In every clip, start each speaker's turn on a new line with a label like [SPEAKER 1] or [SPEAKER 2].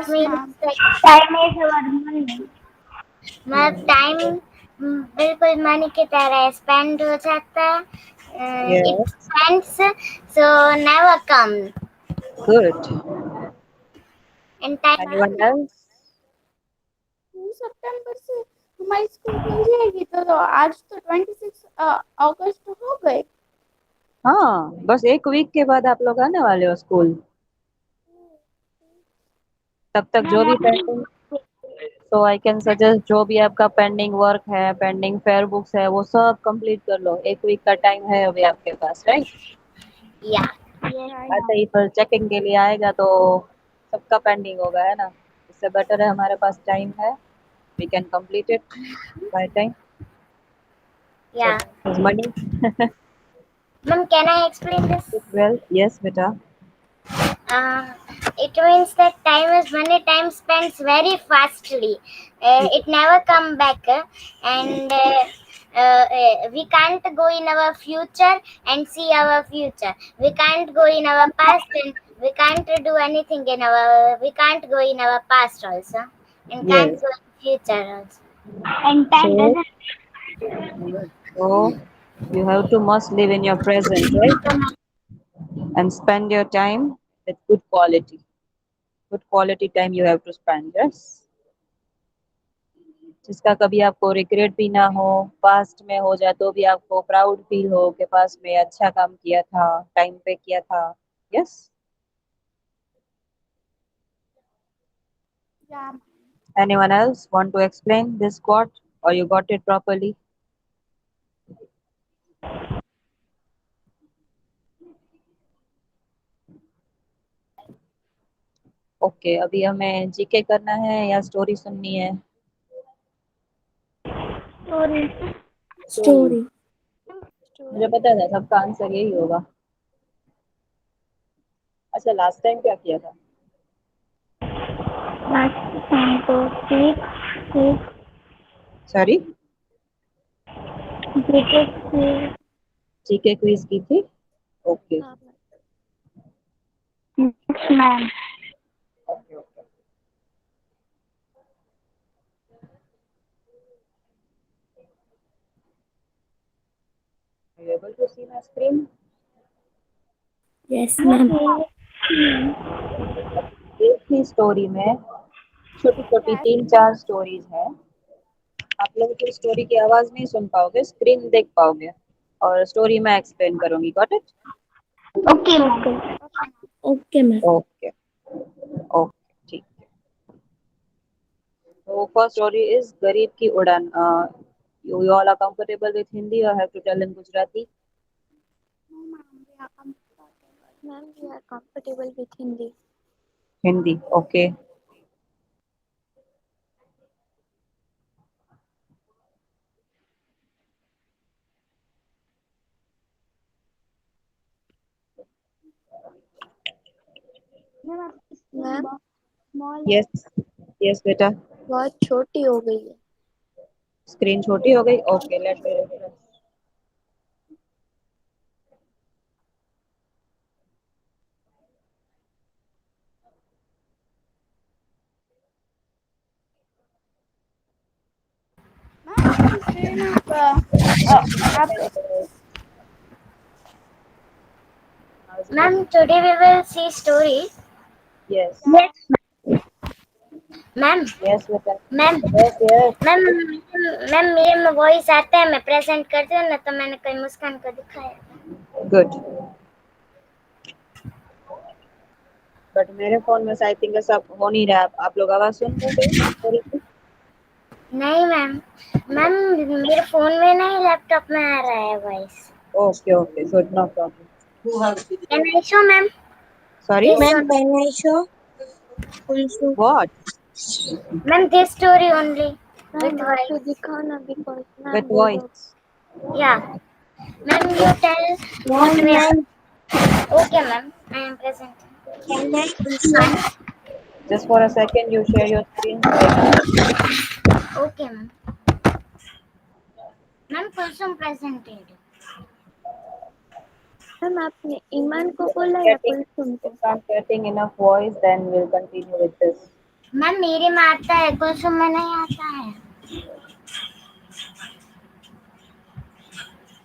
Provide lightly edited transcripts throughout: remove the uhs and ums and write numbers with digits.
[SPEAKER 1] Yes,
[SPEAKER 2] means
[SPEAKER 1] ma'am.
[SPEAKER 2] like
[SPEAKER 3] Time is our money.
[SPEAKER 2] मतलब time बिल्कुल money की तरह स्पेंड हो जाता है. It
[SPEAKER 4] Yes.
[SPEAKER 2] spends, so never come.
[SPEAKER 4] Good.
[SPEAKER 2] And time.
[SPEAKER 4] Anyone else?
[SPEAKER 1] 2 सितंबर से हमारी स्कूल खुल जाएगी तो आज तो 26 अगस्त हो गए.
[SPEAKER 4] हाँ, बस एक वीक के बाद आप लोग आने वाले हो स्कूल. तब तक जो भी पेंडिंग, तो आई कैन सजेस्ट जो भी आपका पेंडिंग वर्क है, पेंडिंग फेयर बुक्स है, वो सब कंप्लीट कर लो. एक वीक का टाइम है अभी आपके पास, राइट?
[SPEAKER 2] Yeah.
[SPEAKER 4] आते ही फिर चेकिंग के लिए आएगा तो सबका पेंडिंग होगा, है ना? इससे बेटर है हमारे पास टाइम है, we can complete it by time.
[SPEAKER 2] Yeah.
[SPEAKER 4] Is money.
[SPEAKER 2] Ma'am, can I explain this?
[SPEAKER 4] Well, yes, beta.
[SPEAKER 2] Uh, it means that time is money. Time spends very fastly. It never come back, and we can't go in our future and see our future. We can't go in our past and we can't do anything in our. We can't go in our past also, and can't
[SPEAKER 4] Yes.
[SPEAKER 2] go in future also.
[SPEAKER 3] And time
[SPEAKER 4] So,
[SPEAKER 3] doesn't.
[SPEAKER 4] so you have to must live in your present, right? And spend your time with good quality. Good quality time you have to spend, yes. जिसका कभी आपको regret भी ना हो, past में हो जाए तो भी आपको प्राउड फील हो कि पास्ट में अच्छा काम किया था, टाइम पे किया था. Yes.
[SPEAKER 1] Yeah.
[SPEAKER 4] Anyone else want to explain this quote or you got it properly? Okay, अभी हमें जीके करना है या स्टोरी सुननी है?
[SPEAKER 3] Story.
[SPEAKER 4] स्टोरी.
[SPEAKER 1] Story.
[SPEAKER 4] मुझे पता था सबका आंसर यही होगा. अच्छा, लास्ट टाइम क्या किया था?
[SPEAKER 3] Last time to sleep. Sleep.
[SPEAKER 4] Sorry,
[SPEAKER 3] Sleep.
[SPEAKER 4] GK quiz की थी. Okay
[SPEAKER 3] Next man.
[SPEAKER 4] Okay okay. Are you able to see my screen?
[SPEAKER 1] Yes, ma'am.
[SPEAKER 4] एक ही स्टोरी में छोटी छोटी 3-4 स्टोरीज है. आप लोग तो स्टोरी की आवाज नहीं सुन पाओगे, स्क्रीन देख पाओगे और स्टोरी मैं एक्सप्लेन करूंगी. Got it?
[SPEAKER 3] Okay, ma'am.
[SPEAKER 1] Okay, ma'am.
[SPEAKER 4] Okay okay, ठीक है. तो फर्स्ट स्टोरी इज गरीब की उड़ान. You all are comfortable with Hindi और have to tell in Gujarati?
[SPEAKER 5] Ma'am, we are comfortable with Hindi.
[SPEAKER 4] Hindi, okay.
[SPEAKER 5] Ma'am,
[SPEAKER 4] yes yes बेटा.
[SPEAKER 5] बहुत छोटी हो गई है.
[SPEAKER 4] स्क्रीन छोटी हो गई. Okay, let me refresh.
[SPEAKER 2] Ma'am, today we will see story.
[SPEAKER 4] Yes
[SPEAKER 3] Yes.
[SPEAKER 2] Ma'am,
[SPEAKER 4] yes बेटा.
[SPEAKER 2] ma'am,
[SPEAKER 4] yes yes.
[SPEAKER 2] Ma'am ma'am मेरे में वॉइस आता है, मैं प्रेजेंट करती हूँ ना, तो मैंने कहीं मुस्कान को दिखाया.
[SPEAKER 4] गुड. बट मेरे फोन में से आई थिंक ऐसा हो नहीं रहा. आप लोग आवाज सुन रहे हो स्टोरी की?
[SPEAKER 2] नहीं मैम, मैम मेरे फोन में नहीं, लैपटॉप में आ रहा है voice.
[SPEAKER 4] Okay okay, good, no problem.
[SPEAKER 2] Can I show ma'am
[SPEAKER 4] sorry,
[SPEAKER 2] this?
[SPEAKER 5] Ma'am, can I show? Full show.
[SPEAKER 4] What?
[SPEAKER 2] Ma'am this story only
[SPEAKER 5] ma'am,
[SPEAKER 2] with
[SPEAKER 5] आप तो
[SPEAKER 2] वॉइस.
[SPEAKER 5] दिखाओ ना बिकॉज मैम
[SPEAKER 4] विथ
[SPEAKER 5] वो लोग.
[SPEAKER 4] वॉइस?
[SPEAKER 2] या ma'am you tell
[SPEAKER 5] ma'am,
[SPEAKER 2] what we are.
[SPEAKER 5] Ma'am,
[SPEAKER 2] okay ma'am, I am present.
[SPEAKER 5] can I full show?
[SPEAKER 4] Just for a second, you share your screen so I can see.
[SPEAKER 2] Okay ma'am. Ma'am Kulsum presented.
[SPEAKER 5] Ma'am, आपने ईमान को बोला या कुलसुम को?
[SPEAKER 4] If I'm getting enough voice, then we'll continue with this.
[SPEAKER 2] Ma'am मेरे में आता है, कुछ में नहीं आता है।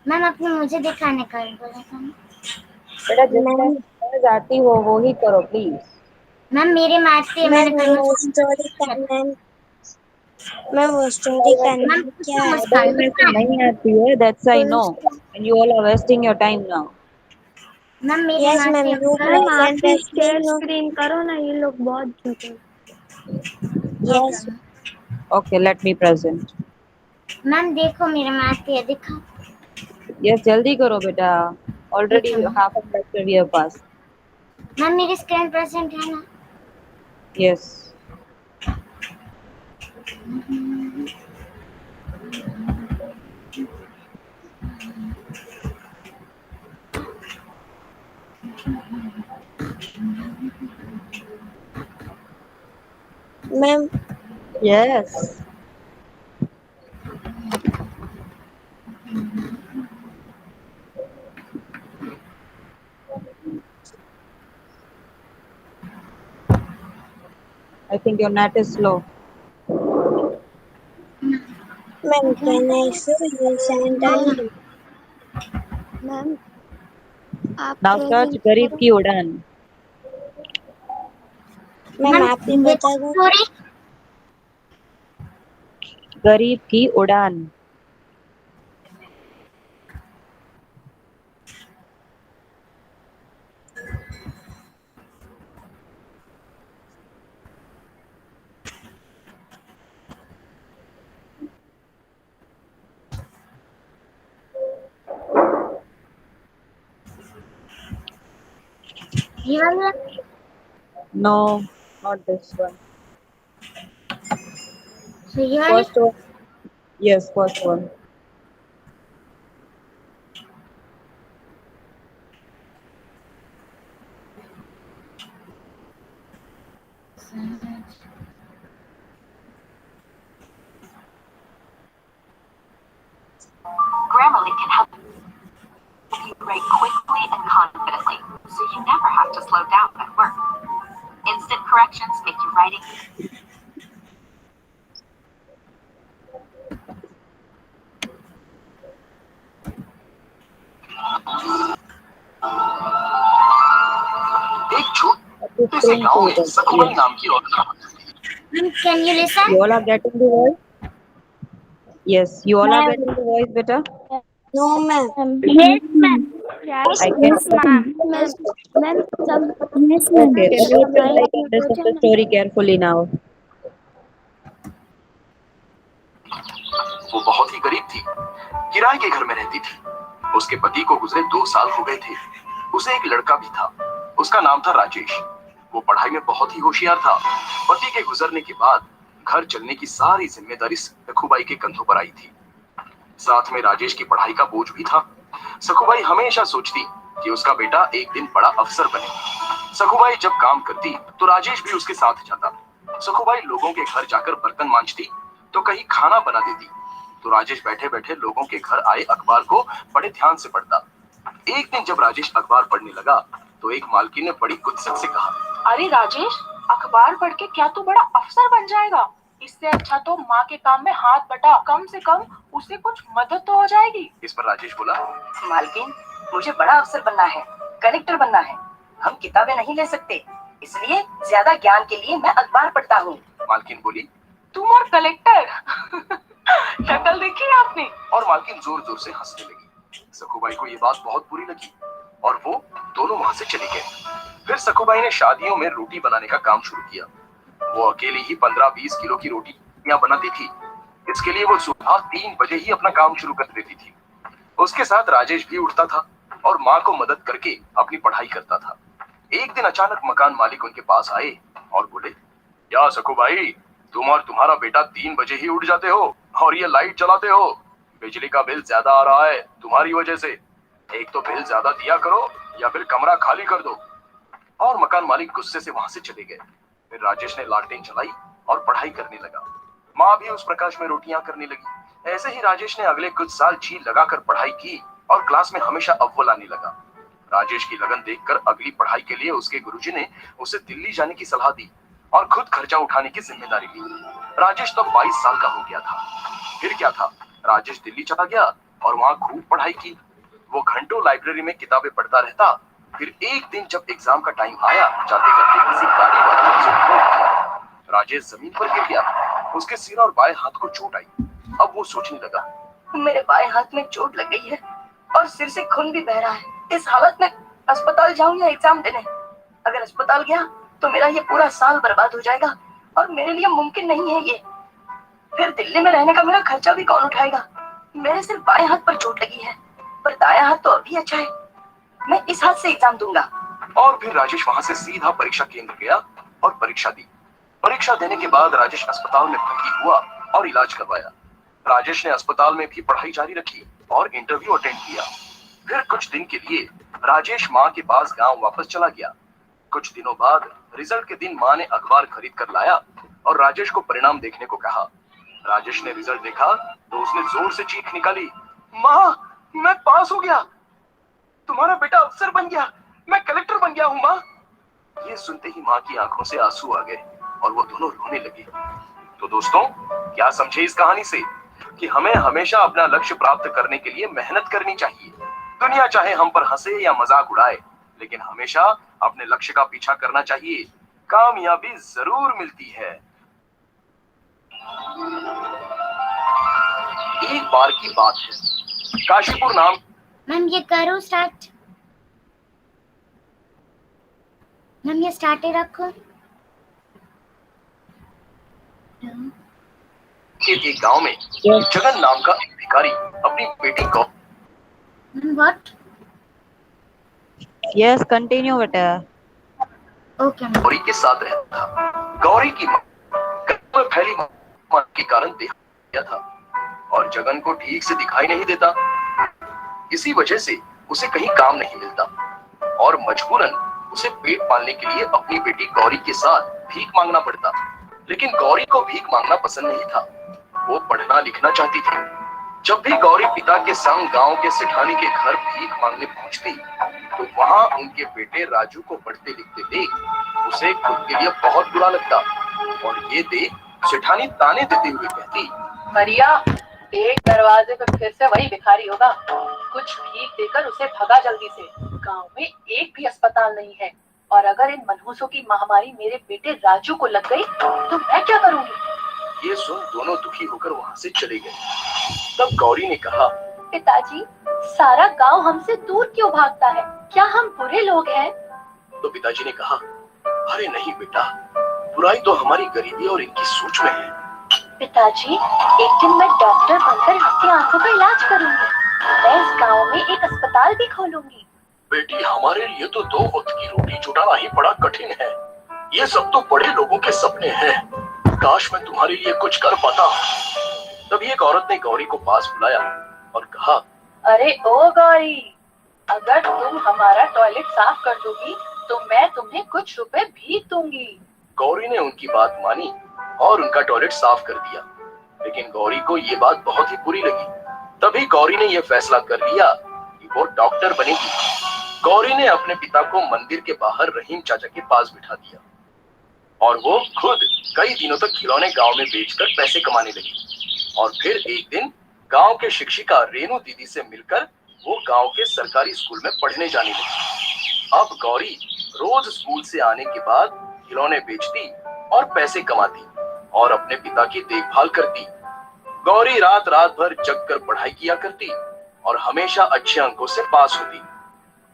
[SPEAKER 2] मैम आपने मुझे दिखाने का बोला था ना।
[SPEAKER 4] बेटा जिसमें समझ आती हो वो ही करो प्लीज।
[SPEAKER 2] मैम मेरे में आती है, मैंने
[SPEAKER 3] मैम वो स्टोरी करना, मैम वो स्टोरी करना
[SPEAKER 2] मैम
[SPEAKER 3] क्या है?
[SPEAKER 4] अगर में से नहीं आती है that's I know and you all are wasting your time now.
[SPEAKER 2] Ma'am मेरे
[SPEAKER 3] यस
[SPEAKER 2] में
[SPEAKER 3] मैम,
[SPEAKER 2] आती
[SPEAKER 3] यू
[SPEAKER 2] है।
[SPEAKER 5] मैम आप भी
[SPEAKER 3] प्रेजेंट
[SPEAKER 5] शेयर
[SPEAKER 3] नो।
[SPEAKER 5] स्क्रीन करो ना, ये लोग बहुत झूठे।
[SPEAKER 3] Yes
[SPEAKER 4] okay let me present.
[SPEAKER 2] Ma'am देखो मेरे में आती है, दिखा।
[SPEAKER 4] यस जल्दी करो बेटा, ऑलरेडी
[SPEAKER 2] ठीक है ma'am.
[SPEAKER 4] Half of lecture we have pass.
[SPEAKER 2] Ma'am मेरी स्क्रीन प्रेजेंट है ना?
[SPEAKER 4] Yes
[SPEAKER 3] ma'am
[SPEAKER 4] yes I think your net is slow.
[SPEAKER 3] Ma'am can I show you send I?
[SPEAKER 5] Ma'am आप
[SPEAKER 4] Now search
[SPEAKER 5] प्रेजेंट
[SPEAKER 4] गरीब
[SPEAKER 5] करो।
[SPEAKER 4] की उड़ान।
[SPEAKER 3] मैम आप ही बता दो।
[SPEAKER 2] स्टोरी।
[SPEAKER 4] गरीब की उड़ान।
[SPEAKER 2] ये वाला।
[SPEAKER 4] No, not this one.
[SPEAKER 2] तो ये वाली।
[SPEAKER 4] First one. Yes, first one.
[SPEAKER 6] Grammarly can help you write quickly and confidently, so you never have to slow down at work. Instant corrections make you writing एक छोटे से गांव में सखुबाई नाम की औरत।
[SPEAKER 2] Can you listen?
[SPEAKER 4] You all are getting the voice? Yes, you all are getting the voice, beta?
[SPEAKER 3] No ma'am.
[SPEAKER 1] Yes, ma'am.
[SPEAKER 4] I can.
[SPEAKER 5] Ma'am ma'am सब
[SPEAKER 4] Okay, read the
[SPEAKER 5] mic
[SPEAKER 4] like and
[SPEAKER 5] mute हो
[SPEAKER 4] listen
[SPEAKER 5] जाए
[SPEAKER 4] the
[SPEAKER 5] ना।
[SPEAKER 4] story carefully now.
[SPEAKER 6] वो बहुत ही गरीब थी, किराए के घर में रहती थी। उसके पति को गुजरे 2 साल हो गए थे। उसे एक लड़का भी था, उसका नाम था राजेश। वो पढ़ाई में बहुत ही होशियार था। पति के गुजरने के बाद घर चलने की सारी जिम्मेदारी सखुबाई के कंधों पर आई थी। साथ में राजेश की पढ़ाई का बोझ भी था। सखुबाई हमेशा सोचती कि उसका बेटा एक दिन बड़ा अफसर बने। सखुबाई जब काम करती तो राजेश भी उसके साथ जाता। सखुबाई लोगों के घर जाकर बर्तन मांजती तो कहीं खाना बना देती, तो राजेश बैठे बैठे लोगों के घर आए अखबार को बड़े ध्यान से पढ़ता। एक दिन जब राजेश अखबार पढ़ने लगा तो एक मालकिन ने बड़ी गुस्से से कहा,
[SPEAKER 7] अरे राजेश, अखबार पढ़ के क्या तू बड़ा अफसर बन जाएगा? इससे अच्छा तो माँ के काम में हाथ बटा, कम से कम उसे कुछ मदद तो हो जाएगी।
[SPEAKER 6] इस पर राजेश बोला,
[SPEAKER 7] मालकिन, मुझे बड़ा अफसर बनना है, कलेक्टर बनना है। हम किताबें नहीं ले सकते, इसलिए ज्यादा ज्ञान के लिए मैं अखबार पढ़ता हूँ।
[SPEAKER 6] मालकिन बोली,
[SPEAKER 7] तुम और कलेक्टर शक्ल देखी है आपने?
[SPEAKER 6] और मालकिन जोर जोर से हंसने लगी। सखुबाई को ये बात बहुत बुरी लगी और वो दोनों वहां से चले गए। फिर सखुबाई ने शादियों में रोटी बनाने का काम शुरू किया। वो अकेली ही 15-20 किलो की रोटियां बनाती थी। इसके लिए वो सुबह 3 बजे ही अपना काम शुरू कर देती थी। उसके साथ राजेश भी उठता था और माँ को मदद करके अपनी पढ़ाई करता था। एक दिन अचानक मकान मालिक उनके पास आए और बोले, क्या सखुबाई, तुम और तुम्हारा बेटा 3 बजे ही उठ जाते हो और ये लाइट चलाते हो? बिजली का बिल ज्यादा आ रहा है तुम्हारी वजह से। एक तो बिल ज्यादा दिया करो या फिर कमरा खाली कर दो। और मकान मालिक गुस्से से वहां से चले गए। फिर राजेश ने लालटेन चलाई और पढ़ाई करने लगा। माँ भी उस प्रकाश में रोटियां करने लगी। ऐसे ही राजेश ने अगले कुछ साल जी लगाकर पढ़ाई की और क्लास में हमेशा अव्वल आने लगा। राजेश की लगन देखकर अगली पढ़ाई के लिए उसके गुरुजी ने उसे दिल्ली जाने की सलाह दी। और खुद खर्चा उठाने की जिम्मेदारी ली। राजेश तब 22 साल का हो गया था। फिर क्या था, राजेश दिल्ली चला गया और वहाँ खूब पढ़ाई की। वो घंटों लाइब्रेरी में किताबें पढ़ता रहता। फिर एक दिन जब एग्जाम का टाइम आया, जाते जाते किसी गाड़ी वाले ने उसे ठोक दिया। राजेश जमीन पर गिर गया। उसके सिर और बाएं हाथ को चोट आई। अब वो सोचने लगा,
[SPEAKER 7] मेरे बाएं हाथ में चोट लग गई है और सिर से खून भी बह रहा है। इस हालत में अस्पताल जाऊं या एग्जाम देने? अगर अस्पताल गया तो मेरा ये पूरा साल बर्बाद हो जाएगा और मेरे लिए मुमकिन नहीं है ये। फिर दिल्ली में रहने का मेरा खर्चा भी कौन उठाएगा? मेरे सिर्फ बाएं हाथ पर चोट लगी है, पर दायां हाथ तो अभी अच्छा है। मैं इस हाथ से एग्जाम दूंगा।
[SPEAKER 6] और फिर राजेश वहां से सीधा परीक्षा केंद्र गया और परीक्षा दी। परीक्षा देने के बाद राजेश अस्पताल में भर्ती हुआ और इलाज करवाया। राजेश ने अस्पताल में भी पढ़ाई जारी रखी और इंटरव्यू अटेंड किया। फिर कुछ दिन के लिए राजेश माँ के पास गांव वापस चला गया। कुछ दिनों बाद रिजल्ट के दिन माँ ने अखबार खरीद कर लाया और राजेश को परिणाम देखने को कहा। राजेश ने रिजल्ट देखा तो उसने जोर से चीख निकाली, माँ, मैं पास हो गया, तुम्हारा बेटा अफसर बन गया, मैं कलेक्टर बन गया हूँ माँ। ये सुनते ही माँ की आंखों से आंसू आ गए और वो दोनों रोने लगे। तो दोस्तों, क्या समझे इस कहानी से कि हमें हमेशा अपना लक्ष्य प्राप्त करने के लिए मेहनत करनी चाहिए। दुनिया चाहे हम पर हंसे या मजाक उड़ाए, लेकिन हमेशा अपने लक्ष्य का पीछा करना चाहिए। कामयाबी जरूर मिलती है। एक बार की बात है, काशीपुर नाम।
[SPEAKER 2] मैम ये करो स्टार्ट। मैम ये स्टार्ट ही रखो।
[SPEAKER 6] के एक गांव में जगन नाम का एक भिखारी अपनी बेटी को
[SPEAKER 2] व्हाट?
[SPEAKER 4] Yes, continue बेटा।
[SPEAKER 2] Okay ma'am.
[SPEAKER 6] गौरी के साथ रहता था। गौरी की मां में फैली बीमारी के कारण देहांत हो गया था और जगन को ठीक से दिखाई नहीं देता। इसी वजह से उसे कहीं काम नहीं मिलता और मजबूरन उसे पेट पालने के लिए अपनी बेटी गौरी के साथ भीख मांगना पड़ता। लेकिन गौरी को भीख मांगना पसंद नहीं था। वो पढ़ना लिखना चाहती थी। जब भी गौरी पिता के संग गांव के सेठानी के घर भीख मांगने पहुंचती तो वहां उनके बेटे राजू को पढ़ते लिखते देख उसे खुद के लिए बहुत बुरा लगता और ये देख सेठानी ताने देते हुए कहती,
[SPEAKER 7] मरिया, एक दरवाजे पे फिर से वही भिखारी होगा। कुछ भीख देकर उसे भगा जल्दी से। गांव में एक भी अस्पताल नहीं है और अगर इन मनहूसों की महामारी मेरे बेटे राजू को लग गई तो मैं क्या करूंगी?
[SPEAKER 6] ये सुन दोनों दुखी होकर वहां से चले गए। तब गौरी ने कहा,
[SPEAKER 7] पिताजी, सारा गांव हमसे दूर क्यों भागता है? क्या हम बुरे लोग हैं?
[SPEAKER 6] तो पिताजी ने कहा, अरे नहीं बेटा, बुराई तो हमारी गरीबी और इनकी सोच में है।
[SPEAKER 7] पिताजी, एक दिन मैं डॉक्टर बनकर आपकी आंखों का इलाज करूंगी। मैं इस गांव में एक अस्पताल भी खोलूंगी।
[SPEAKER 6] बेटी, हमारे लिए तो 2 वक्त की रोटी जुटाना ही बड़ा कठिन है। ये सब तो बड़े लोगों के सपने हैं। काश मैं तुम्हारे लिए कुछ कर पाता। तभी एक औरत ने गौरी को पास बुलाया और कहा,
[SPEAKER 7] अरे ओ गौरी, अगर तुम हमारा टॉयलेट साफ कर दोगी तो मैं तुम्हें कुछ रुपए भीख दूंगी।
[SPEAKER 6] गौरी ने उनकी बात मानी और उनका टॉयलेट साफ कर दिया। लेकिन गौरी को ये बात बहुत ही बुरी लगी। तभी गौरी ने यह फैसला कर लिया कि वो डॉक्टर बनेगी। गौरी ने अपने पिता को मंदिर के बाहर रहीम चाचा के पास बिठा दिया और वो खुद कई दिनों तक खिलौने गांव में बेचकर पैसे कमाने लगी। और फिर एक दिन गांव के शिक्षिका रेणु दीदी से मिलकर वो गांव के सरकारी स्कूल में पढ़ने जाने लगी। अब गौरी रोज स्कूल से आने के बाद खिलौने बेचती और पैसे कमाती और अपने पिता की देखभाल करती। गौरी रात रात भर जग कर पढ़ाई किया करती और हमेशा अच्छे अंकों से पास होती।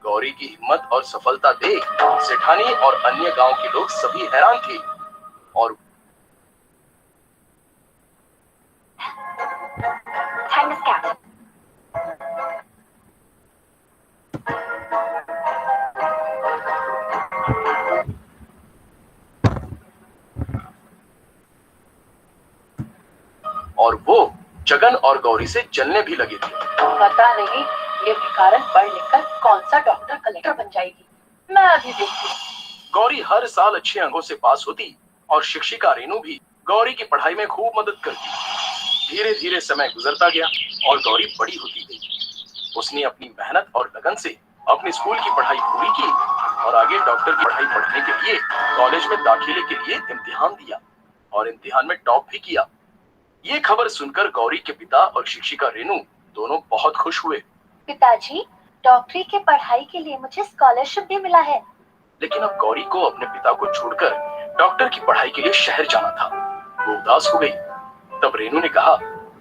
[SPEAKER 6] गौरी की हिम्मत और सफलता देख सेठानी और अन्य गांव के लोग सभी हैरान थे और वो जगन और गौरी से जलने भी लगे थे।
[SPEAKER 7] पता नहीं ये भिखारन पढ़ लिखकर कौन सा डॉक्टर कलेक्टर बन जाएगी। मैं अभी देखती हूँ।
[SPEAKER 6] गौरी हर साल अच्छे अंकों से पास होती और शिक्षिका रेणु भी गौरी की पढ़ाई में खूब मदद करती। धीरे धीरे समय गुजरता गया और गौरी बड़ी होती गई। उसने अपनी मेहनत और लगन से अपने स्कूल की पढ़ाई पूरी की और आगे डॉक्टर की पढ़ाई पढ़ने के लिए कॉलेज में दाखिले के लिए इम्तिहान दिया और इम्तिहान में टॉप भी किया। ये खबर सुनकर गौरी के पिता और शिक्षिका रेनू दोनों बहुत खुश हुए।
[SPEAKER 8] पिताजी, डॉक्टरी के पढ़ाई के लिए मुझे स्कॉलरशिप भी मिला है।
[SPEAKER 6] लेकिन अब गौरी को अपने पिता को छोड़कर डॉक्टर की पढ़ाई के लिए शहर जाना था। वो उदास हो गई। तब रेनू ने कहा,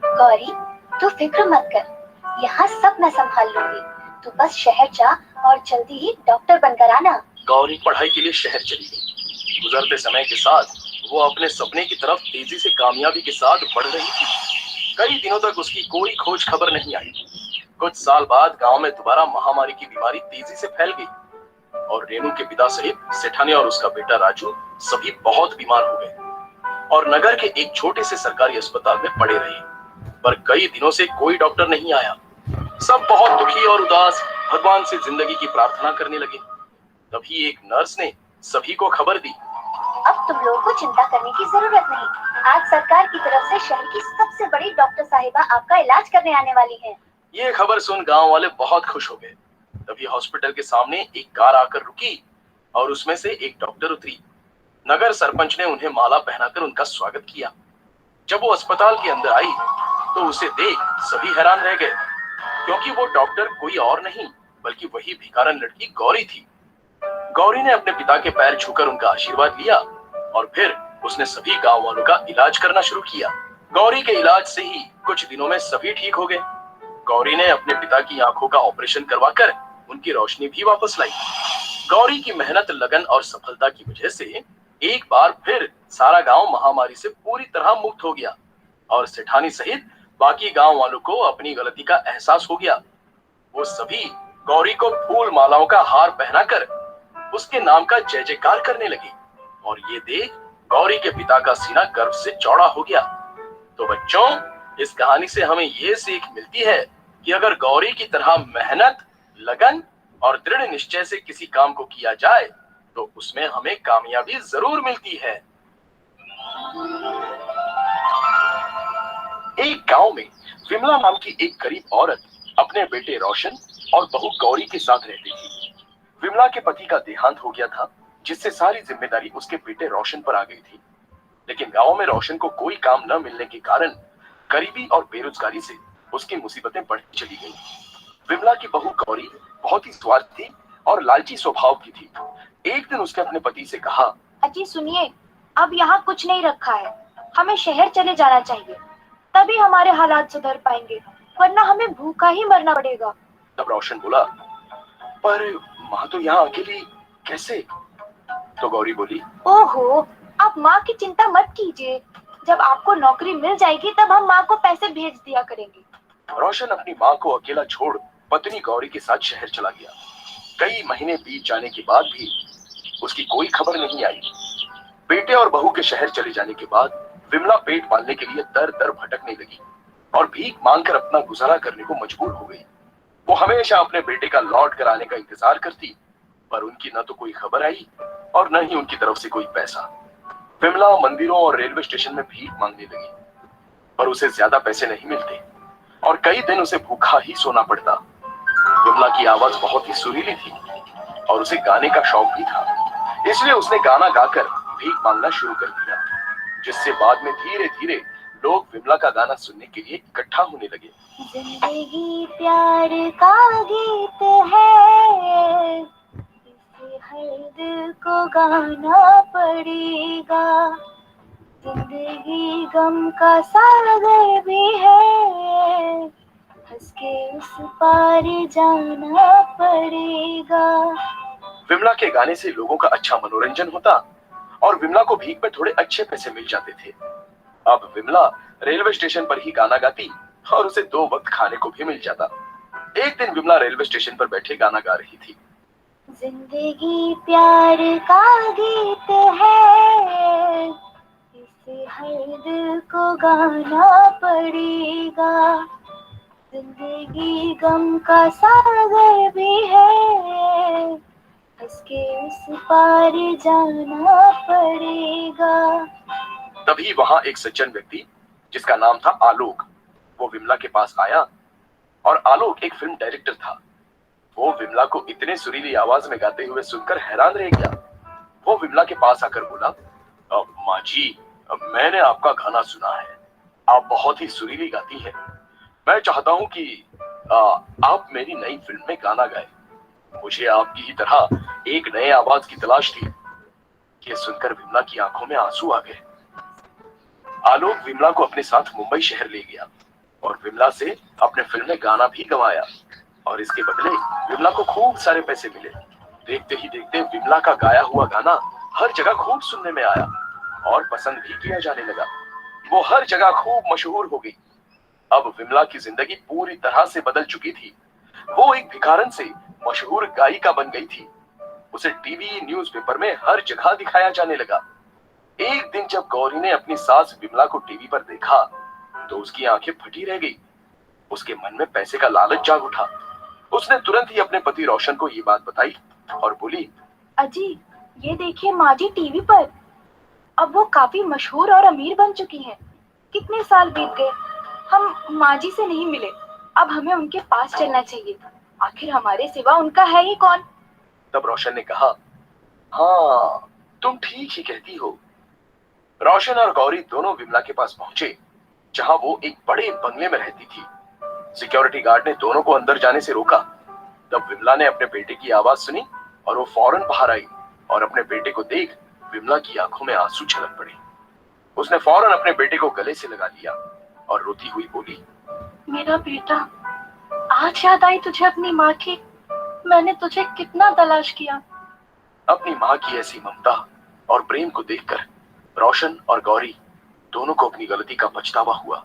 [SPEAKER 8] गौरी, तू फिक्र मत कर, यहाँ सब मैं संभाल लूंगी। तू बस शहर जा और जल्दी ही डॉक्टर बनकर आना।
[SPEAKER 6] गौरी पढ़ाई के लिए शहर चली गई। गुजरते समय के साथ वो अपने सपने की तरफ तेजी से कामयाबी के साथ बढ़ रही थी। कई दिनों तक उसकी कोई खोज खबर नहीं आई। कुछ साल बाद गांव में दोबारा महामारी की बीमारी तेजी से फैल गई और रेनू के पिता सहित सेठानी और उसका बेटा राजू सभी बहुत बीमार हो गए और नगर के एक छोटे से सरकारी अस्पताल में पड़े रहे। पर कई दिनों से कोई डॉक्टर नहीं आया। सब बहुत दुखी और उदास भगवान से जिंदगी की प्रार्थना करने लगे। तभी एक नर्स ने सभी को खबर दी,
[SPEAKER 8] अब तुम लोगों को चिंता करने की जरूरत नहीं। आज सरकार की तरफ से शहर की सबसे बड़ी डॉक्टर साहिबा आपका इलाज करने आने वाली है।
[SPEAKER 6] ये खबर सुन गांव वाले बहुत खुश हो गए। तभी हॉस्पिटल के सामने एक कार आकर रुकी और उसमें से एक डॉक्टर उतरी। नगर सरपंच ने उन्हें माला पहनाकर उनका स्वागत किया। जब वो अस्पताल के अंदर आई तो उसे देख सभी हैरान रह गए, क्योंकि वो डॉक्टर कोई और नहीं बल्कि वही भिखारन लड़की गौरी थी। गौरी ने अपने पिता के पैर छूकर उनका आशीर्वाद लिया और फिर उसने सभी गांव वालों का इलाज करना शुरू किया। गौरी के इलाज से ही कुछ दिनों में सभी ठीक हो गए। गौरी ने अपने पिता की आंखों का ऑपरेशन करवाकर उनकी रोशनी भी वापस लाई। गौरी की मेहनत, लगन और सफलता की वजह से एक बार फिर सारा गांव महामारी से पूरी तरह मुक्त हो गया और सेठानी सहित बाकी गांव वालों को अपनी गलती का एहसास हो गया। वो सभी गौरी को फूल मालाओं का हार पहनाकर उसके नाम का जय जयकार करने लगे और ये देख गौरी के पिता का सीना गर्व से चौड़ा हो गया। तो बच्चों, इस कहानी से हमें ये सीख मिलती है कि अगर गौरी की तरह मेहनत, लगन और दृढ़ निश्चय से किसी काम को किया जाए तो उसमें हमें कामयाबी जरूर मिलती है। एक गांव में विमला नाम की एक गरीब औरत अपने बेटे रोशन और बहू गौरी के साथ रहती थी। विमला के पति का देहांत हो गया था, जिससे सारी जिम्मेदारी उसके बेटे रोशन पर आ गई थी। लेकिन गांव में रोशन को कोई काम न मिलने के कारण गरीबी और बेरोजगारी से उसकी मुसीबतें बढ़ती चली गई। विमला की बहू गौरी बहुत ही स्वार्थी और लालची स्वभाव की थी। एक दिन उसने अपने पति से कहा,
[SPEAKER 8] अजी सुनिए, अब यहाँ कुछ नहीं रखा है, हमें शहर चले जाना चाहिए, तभी हमारे हालात सुधर पाएंगे, वरना हमें भूखा ही मरना पड़ेगा।
[SPEAKER 6] तब रोशन बोला, पर माँ तो यहाँ अकेली कैसे? तो गौरी बोली,
[SPEAKER 8] ओहो, आप माँ की चिंता मत कीजिए, जब आपको नौकरी मिल जाएगी तब हम माँ को पैसे भेज दिया करेंगे।
[SPEAKER 6] रोशन अपनी माँ को अकेला छोड़ पत्नी गौरी के साथ शहर चला गया। कई महीने बीत जाने के बाद भी उसकी कोई खबर नहीं आई। बेटे और बहू के शहर चले जाने के बाद विमला पेट पालने के लिए दर दर भटकने लगी और भीख मांगकर अपना गुजारा करने को मजबूर हो गई। वो हमेशा अपने बेटे का लौट कर आने का इंतजार करती, पर उनकी न तो कोई खबर आई और न ही उनकी तरफ से कोई पैसा। विमला मंदिरों और रेलवे स्टेशन में भीख मांगने लगी, पर उसे ज्यादा पैसे नहीं मिलते और कई दिन उसे भूखा ही सोना पड़ता। विमला की आवाज बहुत ही सुरीली थी और उसे गाने का शौक भी था, इसलिए उसने गाना गाकर भीख मांगना शुरू कर दिया, जिससे बाद में धीरे धीरे लोग विमला का गाना सुनने के लिए इकट्ठा होने लगे।
[SPEAKER 8] जिंदगी प्यार का गीत है, इसे हर दिल को गाना पड़ेगा। जिंदगी गम का सागर भी है, हंस के उस पार जाना पड़ेगा।
[SPEAKER 6] विमला के गाने से लोगों का अच्छा मनोरंजन होता और विमला को भीख में थोड़े अच्छे पैसे मिल जाते थे। अब विमला रेलवे स्टेशन पर ही गाना गाती और उसे 2 वक्त खाने को भी मिल जाता। एक दिन विमला रेलवे स्टेशन पर बैठे गाना गा रही थी।
[SPEAKER 8] जिंदगी प्यार का गीत है, इसे हर दिल को गाना पड़ेगा। जिंदगी गम का सागर भी है, हंस के उस पार जाना पड़ेगा।
[SPEAKER 6] तभी वहां एक सज्जन व्यक्ति जिसका नाम था आलोक, वो विमला के पास आया और आलोक एक फिल्म डायरेक्टर था। वो विमला को इतने सुरीली आवाज में गाते हुए सुनकर हैरान रह गया। वो विमला के पास आकर बोला, माँ जी, मैंने आपका गाना सुना है, आप बहुत ही सुरीली गाती हैं। मैं चाहता हूँ कि आप मेरी नई फिल्म में गाना गाएं। मुझे आपकी ही तरह एक नए आवाज की तलाश थी। ये सुनकर विमला की आंखों में आंसू आ गए। आलोक विमला को अपने साथ मुंबई शहर ले गया और विमला से अपने फिल्म में गाना भी गवाया और इसके बदले विमला को खूब सारे पैसे मिले। देखते ही देखते विमला का गाया हुआ गाना हर जगह खूब सुनने में आया और पसंद भी किया जाने लगा। वो हर जगह खूब मशहूर हो गई। अब विमला की जिंदगी पूरी तरह से बदल चुकी थी। वो एक भिखारन से मशहूर गायिका बन गई थी। उसे टीवी, न्यूज़पेपर में हर जगह दिखाया जाने लगा। एक दिन जब गौरी ने अपनी सास विमला को टीवी पर देखा तो उसकी आंखें फटी रह गई। उसके मन में पैसे का लालच जाग उठा। उसने तुरंत ही अपने पति रोशन को ये बात बताई और बोली,
[SPEAKER 8] अजी, ये देखिए माँ जी टीवी पर। अब वो काफी मशहूर और अमीर बन चुकी हैं। कितने साल बीत गए, हम माँ जी से नहीं मिले। अब हमें उनके पास चलना चाहिए। आखिर हमारे सिवा उनका है ही कौन।
[SPEAKER 6] तब रोशन ने कहा, हाँ, तुम ठीक ही कहती हो। रोशन और गौरी दोनों विमला के पास पहुंचे, जहां वो एक बड़े बंगले में रहती थी। सिक्योरिटी गार्ड ने दोनों को अंदर जाने से रोका। तब विमला ने अपने बेटे की आवाज सुनी और वो फौरन बाहर आई और अपने बेटे को देख विमला की आंखों में आंसू छलक पड़े। उसने फौरन अपने बेटे को गले से लगा लिया और रोती हुई बोली,
[SPEAKER 8] मेरा बेटा, आज याद आई तुझे अपनी माँ की। मैंने तुझे कितना तलाश किया।
[SPEAKER 6] अपनी माँ की ऐसी ममता और प्रेम को देखकर रोशन और गौरी दोनों को अपनी गलती का पछतावा हुआ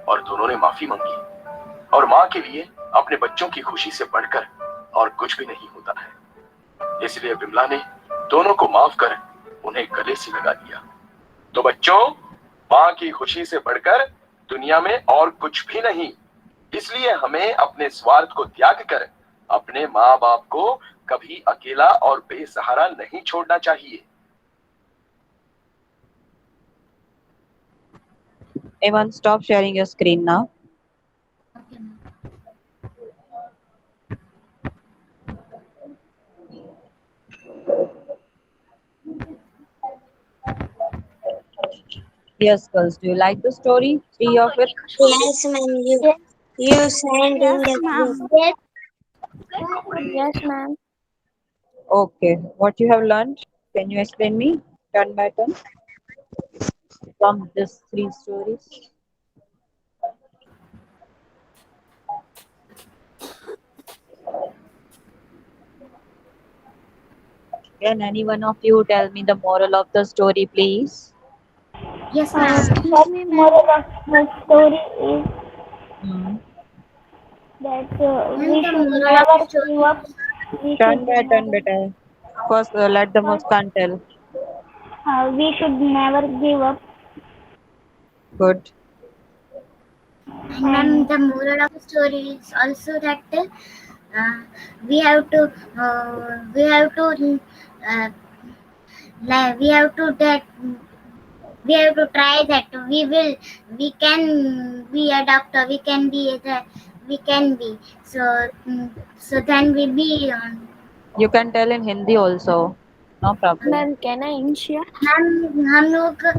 [SPEAKER 6] और दोनों ने माफी मांगी। और माँ के लिए अपने बच्चों की खुशी से बढ़कर और कुछ भी नहीं होता है। इसलिए विमला ने दोनों को माफ कर उन्हें गले से लगा लिया। तो बच्चों, माँ की खुशी से बढ़कर दुनिया में और कुछ भी नहीं। इसलिए हमें अपने स्वार्थ को त्याग कर अपने माँ बाप को कभी अकेला और बेसहारा नहीं छोड़ना चाहिए।
[SPEAKER 4] Everyone, stop sharing your screen now. Yes, girls. Do you like the story? 3 of it.
[SPEAKER 3] Yes, ma'am. You sent in the group.
[SPEAKER 5] Yes, ma'am.
[SPEAKER 4] Okay. What you have learned? Can you explain me turn by turn from these 3 stories? Can any one of you tell me the moral of the story, please?
[SPEAKER 2] Yes, ma'am.
[SPEAKER 1] Moral of the story is
[SPEAKER 4] Hmm.
[SPEAKER 1] that
[SPEAKER 2] And
[SPEAKER 1] we
[SPEAKER 2] the
[SPEAKER 1] should
[SPEAKER 2] moral of
[SPEAKER 1] never
[SPEAKER 2] the story
[SPEAKER 1] give up. We
[SPEAKER 4] Turn
[SPEAKER 1] should
[SPEAKER 4] by turn, beta. First, let the Muskan tell.
[SPEAKER 1] we should never give up.
[SPEAKER 4] Good.
[SPEAKER 2] And ma'am, the moral of the story is also that we have to uh, we have to uh, we have to that we have to try that we can be a doctor, we can be so then we be
[SPEAKER 4] You can tell in Hindi also. No problem.
[SPEAKER 5] Ma'am, can I ensure?
[SPEAKER 2] हम लोग को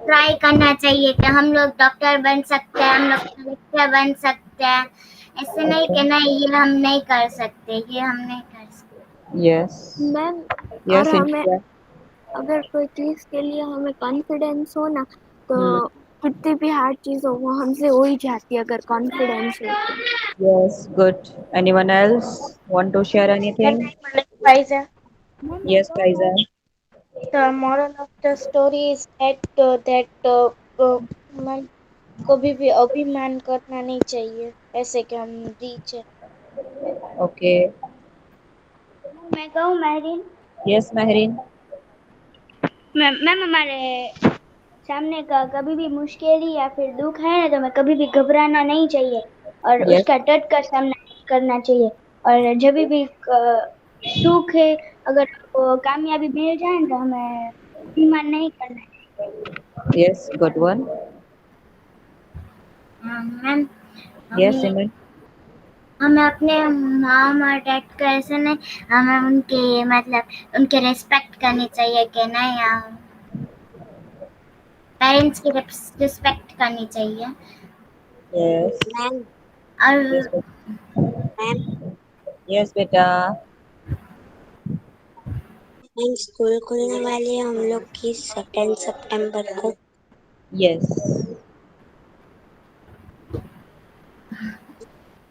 [SPEAKER 2] try करना चाहिए कि हम लोग doctor बन सकते हैं, हम लोग कलेक्टर बन सकते हैं। ऐसे नहीं कि नहीं ये हम नहीं कर सकते, ये हम नहीं कर सकते।
[SPEAKER 4] Yes.
[SPEAKER 5] मैम,
[SPEAKER 4] Yes,
[SPEAKER 5] और हमें
[SPEAKER 4] Inshira.
[SPEAKER 5] अगर कोई चीज के लिए हमें कॉन्फिडेंस हो ना, तो कितनी भी हार्ड चीज हो वो हमसे हो ही जाती है अगर कॉन्फिडेंस हो तो।
[SPEAKER 4] Yes, good. Anyone else want to share anything?
[SPEAKER 3] Pfizer.
[SPEAKER 4] Yes, Faiza.
[SPEAKER 3] The moral of the story is that कभी भी अभिमान करना नहीं चाहिए, ऐसे कि हम रीच है।
[SPEAKER 4] Okay.
[SPEAKER 1] मैं कहूँ महरीन,
[SPEAKER 4] Yes, Mehreen.
[SPEAKER 1] मैम हमारे सामने का कभी भी मुश्किल या फिर दुख है ना, तो हमें कभी भी घबराना नहीं चाहिए और
[SPEAKER 4] Yes.
[SPEAKER 1] उसका डट कर सामना करना चाहिए। और जब भी सुख है, अगर कामयाबी मिल जाए तो हमें अभिमान नहीं करना है।
[SPEAKER 4] Yes, good one.
[SPEAKER 2] Ma'am
[SPEAKER 4] Yes, Simran.
[SPEAKER 2] हमें अपने मॉम और डैड को ऐसे नहीं, हमें उनके मतलब उनके रिस्पेक्ट करनी चाहिए कि नहीं, हम पेरेंट्स की रिस्पेक्ट करनी चाहिए।
[SPEAKER 4] Yes.
[SPEAKER 3] मैम
[SPEAKER 2] और
[SPEAKER 4] Yes, beta.
[SPEAKER 3] Ma'am
[SPEAKER 4] Yes, beta.
[SPEAKER 3] Ma'am school खुलने वाली है हम लोग की 2 सितंबर को।
[SPEAKER 4] Yes.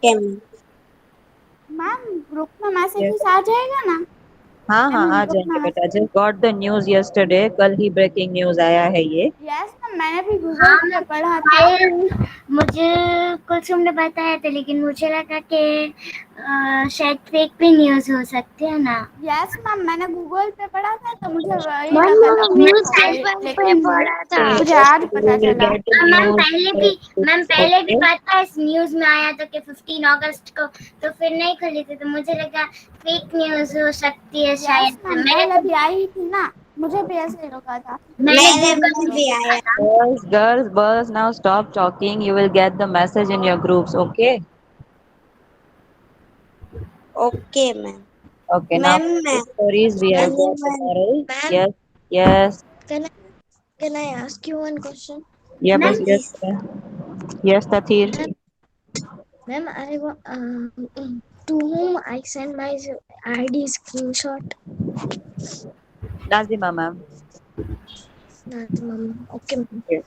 [SPEAKER 3] क्या मैम?
[SPEAKER 1] मैम ग्रुप में
[SPEAKER 4] Yes.
[SPEAKER 1] मैसेजेस आ जाएगा ना?
[SPEAKER 4] हाँ हाँ,
[SPEAKER 1] मैम
[SPEAKER 4] आ
[SPEAKER 1] ग्रुप में
[SPEAKER 4] जाएंगे बेटा। Just got the news yesterday, कल ही ब्रेकिंग न्यूज आया है ये।
[SPEAKER 1] यस मैम, मैंने भी गूगल
[SPEAKER 2] हाँ
[SPEAKER 1] पे
[SPEAKER 2] मैं
[SPEAKER 1] पढ़ा था।
[SPEAKER 2] मुझे कुलसुम ने बताया था, लेकिन मुझे लगा कि शायद फेक भी न्यूज हो सकती है ना।
[SPEAKER 1] यस मैम, मैंने गूगल पे पढ़ा था तो मुझे वही
[SPEAKER 3] मैम
[SPEAKER 1] लगा था फेक
[SPEAKER 3] न्यूज
[SPEAKER 1] होगा,
[SPEAKER 3] पेपर पे
[SPEAKER 1] लेकिन
[SPEAKER 3] पढ़ा था।
[SPEAKER 1] मुझे आज
[SPEAKER 4] Yesterday
[SPEAKER 1] पता
[SPEAKER 4] you will
[SPEAKER 1] चला।
[SPEAKER 4] get the
[SPEAKER 2] ma'am
[SPEAKER 4] news.
[SPEAKER 2] पहले भी
[SPEAKER 4] Okay.
[SPEAKER 2] पता इस न्यूज में आया था कि 15 अगस्त को, तो फिर नहीं खुली थी, तो मुझे लगा फेक न्यूज हो सकती है शायद।
[SPEAKER 1] यस मैम, पहले भी आई थी ना, मुझे भी ऐसे ही लगा था।
[SPEAKER 2] मैंने
[SPEAKER 3] मेरे
[SPEAKER 2] गूगल
[SPEAKER 3] में
[SPEAKER 2] में
[SPEAKER 3] भी
[SPEAKER 2] देखा
[SPEAKER 3] आया।
[SPEAKER 2] था।
[SPEAKER 4] Girls, now stop talking. You will get the message in your groups. Okay.
[SPEAKER 3] Okay ma'am.
[SPEAKER 4] Okay. Now
[SPEAKER 3] ma'am मैं
[SPEAKER 4] stories we have got tomorrow. Yes. Yes.
[SPEAKER 3] can I ask you one question?
[SPEAKER 4] Yeah.
[SPEAKER 2] Ma'am
[SPEAKER 4] Bas. Yes. Yes. Tathir.
[SPEAKER 3] Ma'am, to whom I send my ID screenshot?
[SPEAKER 4] Nazima ma'am.
[SPEAKER 3] Not ma'am. Okay, ma'am.
[SPEAKER 4] Yes.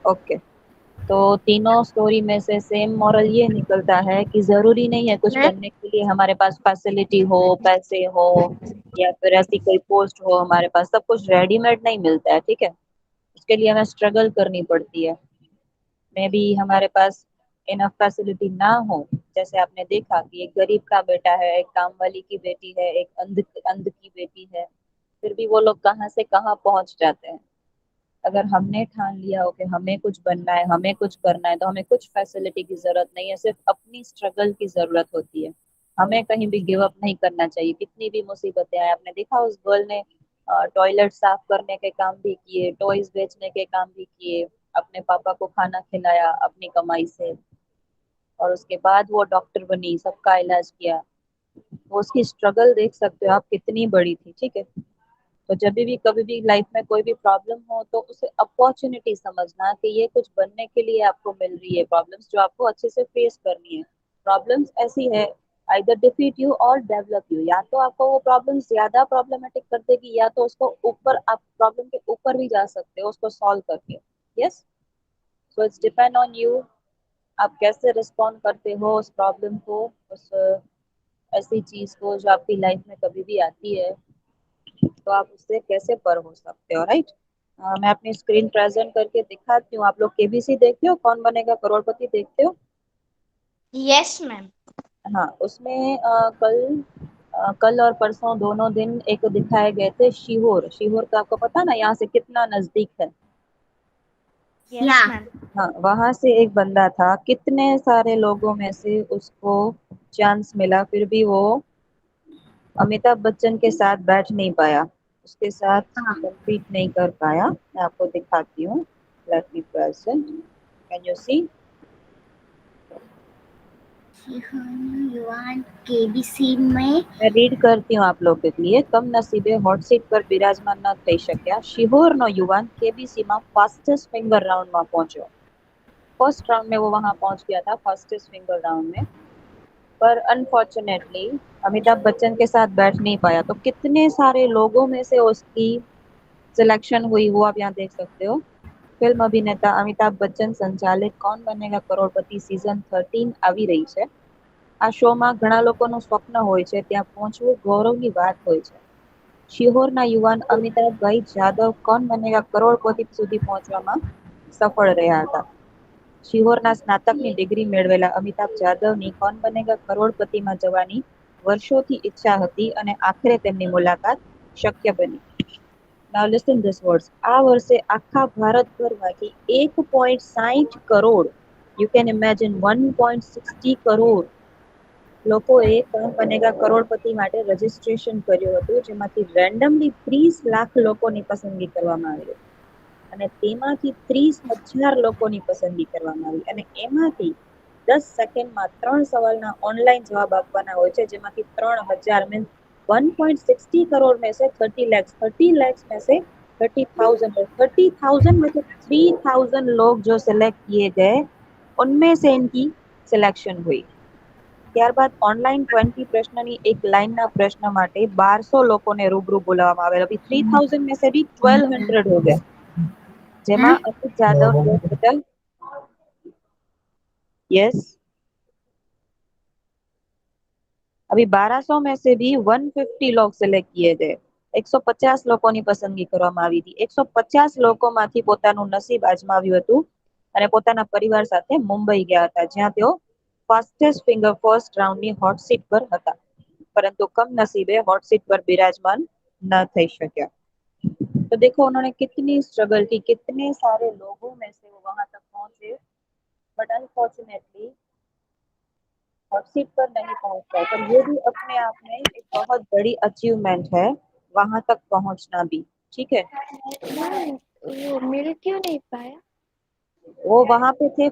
[SPEAKER 4] Okay. तो तीनों story में से same moral ये निकलता है कि जरूरी नहीं है कुछ
[SPEAKER 3] मैम
[SPEAKER 4] करने के लिए हमारे पास फैसिलिटी हो, पैसे हो, या फिर ऐसी कोई पोस्ट हो हमारे पास। सब कुछ रेडीमेड नहीं मिलता है, ठीक है। उसके लिए हमें स्ट्रगल करनी पड़ती है। मे बी हमारे पास इनफ फैसिलिटी ना हो, जैसे आपने देखा कि एक गरीब का बेटा है, एक काम वाली की बेटी है, एक अंध अंध की बेटी है, फिर भी वो लोग कहाँ से कहाँ पहुंच जाते हैं। अगर हमने ठान लिया हो कि हमें कुछ बनना है, हमें कुछ करना है, तो हमें कुछ फैसिलिटी की जरूरत नहीं है, सिर्फ अपनी स्ट्रगल की जरूरत होती है। हमें कहीं भी गिव अप नहीं करना चाहिए, कितनी भी मुसीबतें आए। आपने देखा उस गर्ल ने टॉयलेट साफ करने के काम भी किए, टॉयज बेचने के काम भी किए, अपने पापा को खाना खिलाया अपनी कमाई से, और उसके बाद वो डॉक्टर बनी, सबका इलाज किया। वो उसकी स्ट्रगल देख सकते हो आप, कितनी बड़ी थी, ठीक है। तो जब भी कभी भी लाइफ में कोई भी प्रॉब्लम हो तो उसे अपॉर्चुनिटी समझना कि ये कुछ बनने के लिए आपको मिल रही है प्रॉब्लम्स, जो आपको अच्छे से फेस करनी है। प्रॉब्लम्स ऐसी है, आइदर डिफीट यू और डेवलप यू। या तो आपको वो प्रॉब्लम ज्यादा प्रॉब्लमेटिक कर देगी, या तो उसको ऊपर, आप प्रॉब्लम के ऊपर भी जा सकते हो उसको सॉल्व करके। Yes, so it's depend on you, आप कैसे रिस्पॉन्ड करते हो उस प्रॉब्लम को, उस ऐसी चीज को जो आपकी लाइफ में कभी भी आती है, तो आप उससे कैसे पर हो सकते हो, राइट। मैं अपनी स्क्रीन प्रेजेंट करके दिखाती हूँ। आप लोग केबीसी देखते हो, कौन बनेगा करोड़पति देखते हो?
[SPEAKER 3] yes ma'am.
[SPEAKER 4] हाँ, उसमें कल और परसों दोनों दिन एक दिखाए गए थे शिहोर। शिहोर का आपको पता ना यहाँ से कितना नजदीक है।
[SPEAKER 3] yes ma'am.
[SPEAKER 4] हाँ, वहां से एक बंदा था, कितने सारे लोगों में से उसको चांस मिला, फिर भी वो अमिताभ बच्चन के साथ बैठ नहीं पाया, उसके साथ कम्पीट नहीं कर पाया। मैं आपको दिखाती हूँ, let me present, can you see?
[SPEAKER 2] Yuvaan KBC में
[SPEAKER 4] मैं रीड करती हूँ आप लोग के लिए। कम नसीबे हॉट सीट पर બિરાજમાન ન થઈ શક્યા, શિહોરનો યુવાન કેબીસીમાં ફાસ્ટેસ્ટ ફિંગર રાઉન્ડમાં પહોંચ્યો। फर्स्ट राउंड में वो वहां पहुंच गया था, फास्टेस्ट फिंगर राउंड में, पर अनफॉर्चुनेटली अमिताभ बच्चन के साथ बैठ नहीं पाया। तो कितने सारे लोगों में से उसकी सिलेक्शन हुई, वो आप यहाँ देख सकते हो। फिल्म अभिनेता अमिताभ बच्चन संचालित कौन बनेगा करोड़पति सीजन 13 આવી રહી છે। આ શોમાં ઘણા લોકોનું સ્વપ્ન હોય છે, ત્યાં પહોંચવું ગૌરવની વાત હોય છે। શિહોરના યુવાન અમિતાભભાઈ જાદવ કોણ બનેગા કરોડપતિ સુધી પહોંચવામાં સફળ રહ્યા હતા। શિહોરના સ્નાતકની ડિગ્રી મેળવેલા અમિતાભ જાદવની કોણ બનેગા કરોડપતિમાં જવાની વર્ષોથી ઈચ્છા હતી, અને આખરે તેમની મુલાકાત શક્ય બની। Now listen this words. આ વર્ષે આખા ભારતભરમાંથી 1.60 crore, you can imagine 1.60 crore લોકોએ કોણ બનેગા કરોડપતિ માટે રજીસ્ટ્રેશન કર્યું હતું, જેમાંથી રેન્ડમલી 30 લાખ લોકોની પસંદગી કરવામાં આવી અને તેમાંથી 30,000 લોકોની પસંદગી કરવામાં આવી, અને એમાંથી 10 સેકન્ડમાં 3 સવાલના ઓનલાઈન જવાબ આપવાના હોય છે, જેમાંથી 3000 मीन्स 1.60 करोड़ में से 30 lakhs में से 30,000 में से 3000 लोग जो सिलेक्ट किए गए उनमें से इनकी सिलेक्शन हुई। ત્યારબાદ ઓનલાઈન 20 પ્રશ્નની એક લાઈનના પ્રશ્ન માટે 1200 લોકોને રૂબરૂ બોલાવવામાં આવેલ। अभी 3000 में से भी 1200 हो गए, જેમાં અમિત જાદવ હોસ્પિટલ यस अभी 1200 में से भी 150 लोग सिलेक्ट किए गए। 150 લોકોની પસંદગી કરવામાં આવી હતી। 150 લોકોમાંથી પોતાનું નસીબ આજમાવ્યું હતું અને પોતાના પરિવાર સાથે મુંબઈ ગયા હતા, જ્યાં તેઓ ફાસ્ટેસ્ટ ફિંગર ફર્સ્ટ રાઉન્ડની હોટ સીટ પર હતા, परंतु कमनसीबे हॉट सीट पर विराजमान न થઈ શક્યા। तो देखो उन्होंने कितनी स्ट्रगल की, कितने सारे लोगों में से वो वहां तक पहुंचे, बट अनफॉर्चुनेटली हॉट सीट पर नहीं पहुंच पाए। पर ये भी अपने आप में एक बहुत बड़ी अचीवमेंट है, वहां तक पहुंचना भी। ठीक है,
[SPEAKER 5] वो मिल क्यों नहीं पाया?
[SPEAKER 4] वो वहां पे थे